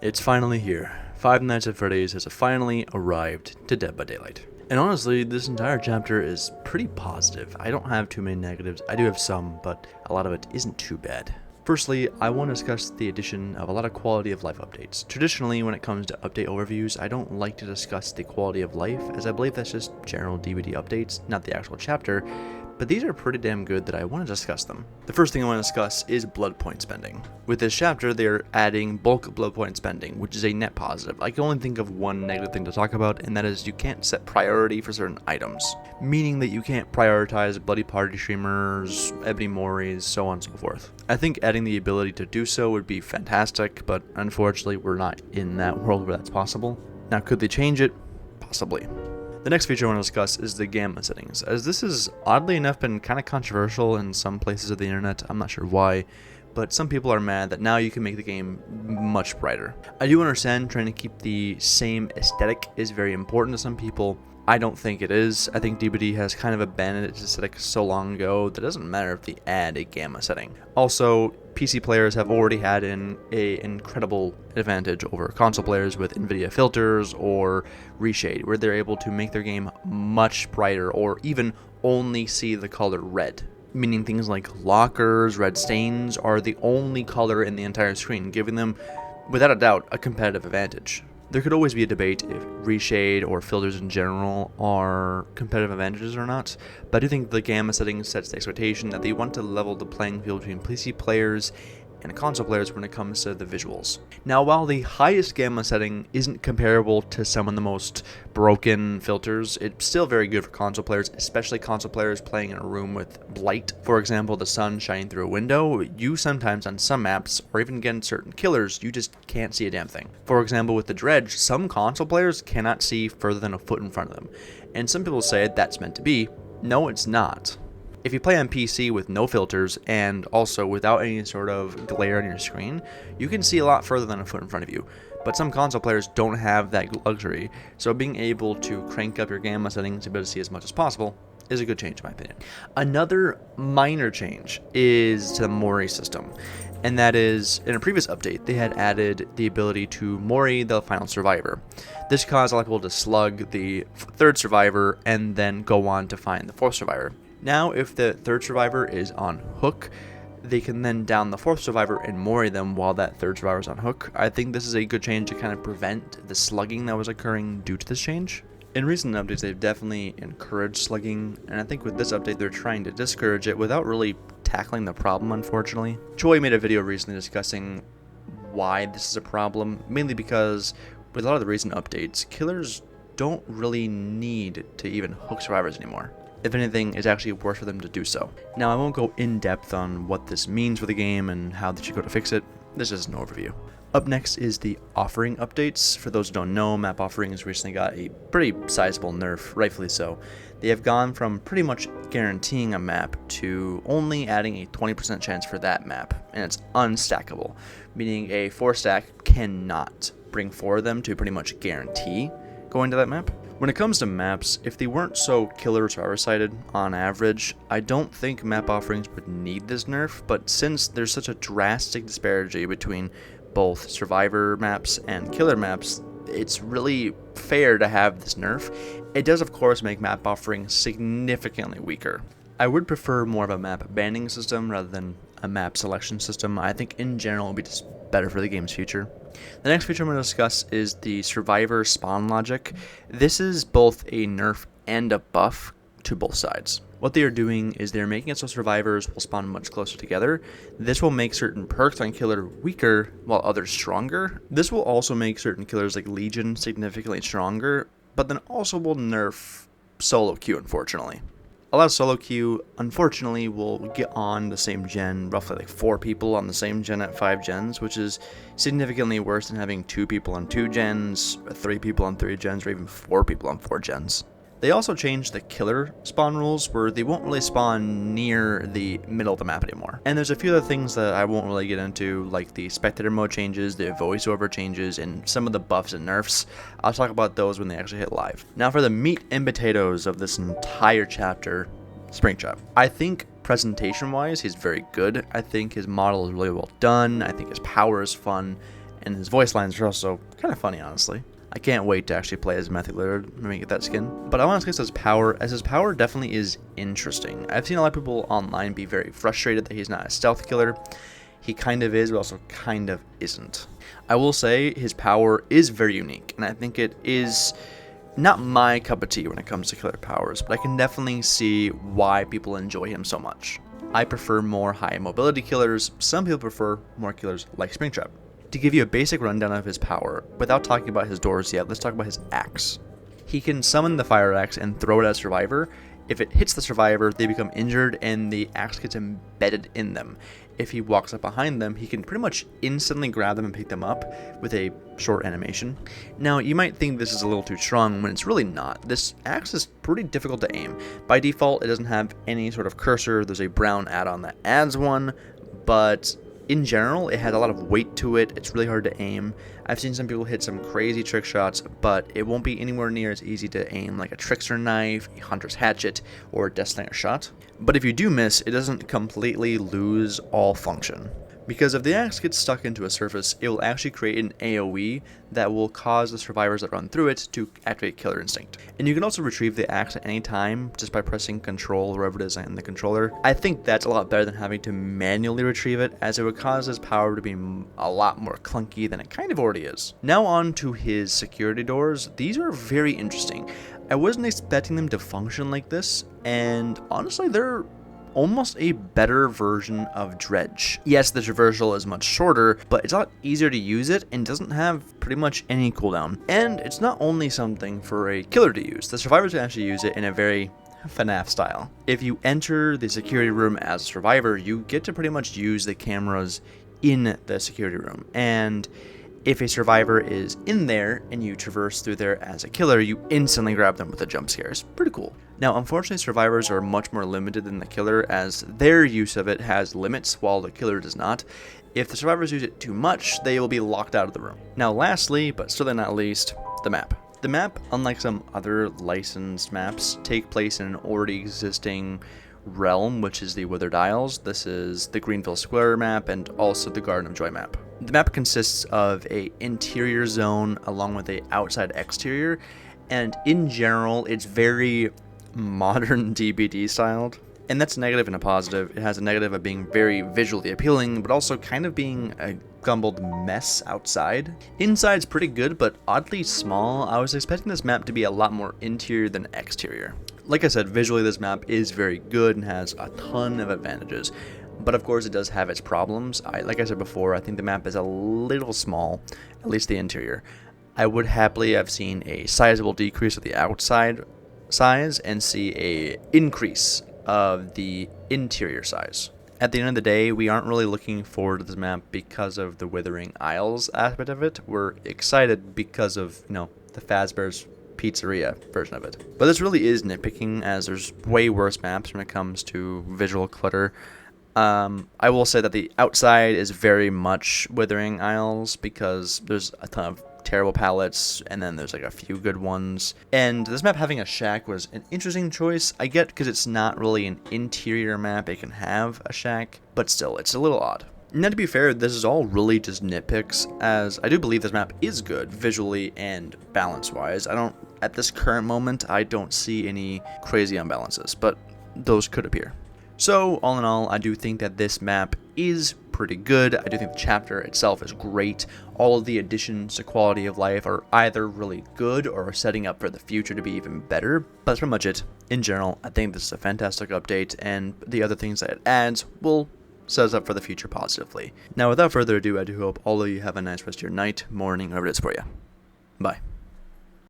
It's finally here. Five Nights at Freddy's has finally arrived to Dead by Daylight. And honestly, this entire chapter is pretty positive. I don't have too many negatives. I do have some, but a lot of it isn't too bad. Firstly, I want to discuss the addition of a lot of quality of life updates. Traditionally, when it comes to update overviews, I don't like to discuss the quality of life, as I believe that's just general DVD updates, not the actual chapter, but these are pretty damn good that I want to discuss them. The first thing I want to discuss is blood point spending. With this chapter, they're adding bulk blood point spending, which is a net positive. I can only think of one negative thing to talk about, and that is you can't set priority for certain items, meaning that you can't prioritize bloody party streamers, ebony moris, so on and so forth. I think adding the ability to do so would be fantastic, but unfortunately we're not in that world where that's possible. Now, could they change it? Possibly. The next feature I want to discuss is the gamma settings, as this has oddly enough been kind of controversial in some places of the internet. I'm not sure why, but some people are mad that now you can make the game much brighter. I do understand trying to keep the same aesthetic is very important to some people. I don't think it is. I think DBD has kind of abandoned its aesthetic so long ago that it doesn't matter if they add a gamma setting. Also, PC players have already had an incredible advantage over console players with NVIDIA filters or reshade, where they're able to make their game much brighter or even only see the color red. Meaning things like lockers, red stains are the only color in the entire screen, giving them, without a doubt, a competitive advantage. There could always be a debate if reshade or filters in general are competitive advantages or not, but I do think the gamma setting sets the expectation that they want to level the playing field between PC players and console players when it comes to the visuals. Now, while the highest gamma setting isn't comparable to some of the most broken filters, it's still very good for console players, especially console players playing in a room with light. For example, the sun shining through a window. You sometimes on some maps, or even against certain killers, you just can't see a damn thing. For example, with the dredge, some console players cannot see further than a foot in front of them. And some people say that's meant to be. No, it's not. If you play on PC with no filters and also without any sort of glare on your screen, you can see a lot further than a foot in front of you. But some console players don't have that luxury, so being able to crank up your gamma settings to be able to see as much as possible is a good change in my opinion. Another minor change is to the Mori system, and that is, in a previous update, they had added the ability to Mori the final survivor. This caused a lot of people to slug the third survivor and then go on to find the fourth survivor. Now, if the third survivor is on hook, they can then down the fourth survivor and Mori them while that third survivor is on hook. I think this is a good change to kind of prevent the slugging that was occurring due to this change. In recent updates, they've definitely encouraged slugging, and I think with this update, they're trying to discourage it without really tackling the problem, unfortunately. Choi made a video recently discussing why this is a problem, mainly because with a lot of the recent updates, killers don't really need to even hook survivors anymore. If anything, it's actually worse for them to do so. Now, I won't go in depth on what this means for the game and how they should go to fix it. This is an overview. Up next is the offering updates. For those who don't know, map offerings recently got a pretty sizable nerf, rightfully so. They have gone from pretty much guaranteeing a map to only adding a 20% chance for that map, and it's unstackable, meaning a 4-stack cannot bring 4 of them to pretty much guarantee going to that map. When it comes to maps, if they weren't so killer survivor-sided on average, I don't think map offerings would need this nerf, but since there's such a drastic disparity between both survivor maps and killer maps, it's really fair to have this nerf. It does, of course, make map offerings significantly weaker. I would prefer more of a map banning system rather than a map selection system. I think in general it would be just better for the game's future. The next feature I'm going to discuss is the survivor spawn logic. This is both a nerf and a buff to both sides. What they are doing is they're making it so survivors will spawn much closer together. This will make certain perks on killer weaker while others stronger. This will also make certain killers like Legion significantly stronger, but then also will nerf solo queue, unfortunately. A lot of solo queue, unfortunately, will get on the same gen, roughly like 4 people on the same gen at 5 gens, which is significantly worse than having 2 people on 2 gens, 3 people on 3 gens, or even 4 people on 4 gens. They also changed the killer spawn rules, where they won't really spawn near the middle of the map anymore. And there's a few other things that I won't really get into, like the spectator mode changes, the voiceover changes, and some of the buffs and nerfs. I'll talk about those when they actually hit live. Now for the meat and potatoes of this entire chapter, Springtrap. I think presentation-wise, he's very good. I think his model is really well done. I think his power is fun. And and his voice lines are also kind of funny, honestly. I can't wait to actually play as Matthew Lillard when we get that skin. But I want to say his power, as his power definitely is interesting. I've seen a lot of people online be very frustrated that he's not a stealth killer. He kind of is, but also kind of isn't. I will say his power is very unique, and I think it is not my cup of tea when it comes to killer powers, but I can definitely see why people enjoy him so much. I prefer more high mobility killers. Some people prefer more killers like Springtrap. To give you a basic rundown of his power, without talking about his doors yet, let's talk about his axe. He can summon the fire axe and throw it at a survivor. If it hits the survivor, they become injured and the axe gets embedded in them. If he walks up behind them, he can pretty much instantly grab them and pick them up with a short animation. Now, you might think this is a little too strong when it's really not. This axe is pretty difficult to aim. By default, it doesn't have any sort of cursor. There's a brown add-on that adds one, but in general, it has a lot of weight to it. It's really hard to aim. I've seen some people hit some crazy trick shots, but it won't be anywhere near as easy to aim like a trickster knife, a hunter's hatchet, or a death slinger shot. But if you do miss, it doesn't completely lose all function. Because if the axe gets stuck into a surface, it will actually create an AoE that will cause the survivors that run through it to activate Killer Instinct. And you can also retrieve the axe at any time just by pressing Control wherever it is on the controller. I think that's a lot better than having to manually retrieve it, as it would cause his power to be a lot more clunky than it kind of already is. Now on to his security doors. These are very interesting. I wasn't expecting them to function like this, and honestly they're almost a better version of Dredge. Yes, the traversal is much shorter, but it's a lot easier to use it and doesn't have pretty much any cooldown. And it's not only something for a killer to use, the survivors can actually use it in a very FNAF style. If you enter the security room as a survivor, you get to pretty much use the cameras in the security room. And if a survivor is in there and you traverse through there as a killer, you instantly grab them with the jump scares. Pretty cool. Now, unfortunately, survivors are much more limited than the killer, as their use of it has limits while the killer does not. If the survivors use it too much, they will be locked out of the room. Now, lastly, but certainly not least, the map. The map, unlike some other licensed maps, take place in an already existing realm, which is the Withered Isles. This is the Greenville Square map and also the Garden of Joy map. The map consists of an interior zone along with an outside exterior, and in general, it's very modern DBD styled. And that's negative and a positive. It has a negative of being very visually appealing, but also kind of being a gumbled mess outside. Inside's pretty good, but oddly small. I was expecting this map to be a lot more interior than exterior. Like I said, visually this map is very good and has a ton of advantages. But of course it does have its problems. Like I said before, I think the map is a little small, at least the interior. I would happily have seen a sizable decrease of the outside size and see a increase of the interior size. At the end of the day, we aren't really looking forward to this map because of the Withering Isles aspect of it. We're excited because of, the Fazbear's Pizzeria version of it. But this really is nitpicking, as there's way worse maps when it comes to visual clutter. I will say that the outside is very much Withering Isles because there's a ton of terrible palettes, and then there's like a few good ones. And this map having a shack was an interesting choice. I get because it's not really an interior map, it can have a shack, but still, it's a little odd. Now, to be fair, this is all really just nitpicks, as I do believe this map is good visually and balance-wise. At this current moment, I don't see any crazy unbalances, but those could appear. So, all in all, I do think that this map is pretty good. I do think the chapter itself is great. All of the additions to quality of life are either really good or are setting up for the future to be even better. But that's pretty much it. In general, I think this is a fantastic update, and the other things that it adds will set us up for the future positively. Now, without further ado, I do hope all of you have a nice rest of your night, morning, whatever it is for you. Bye.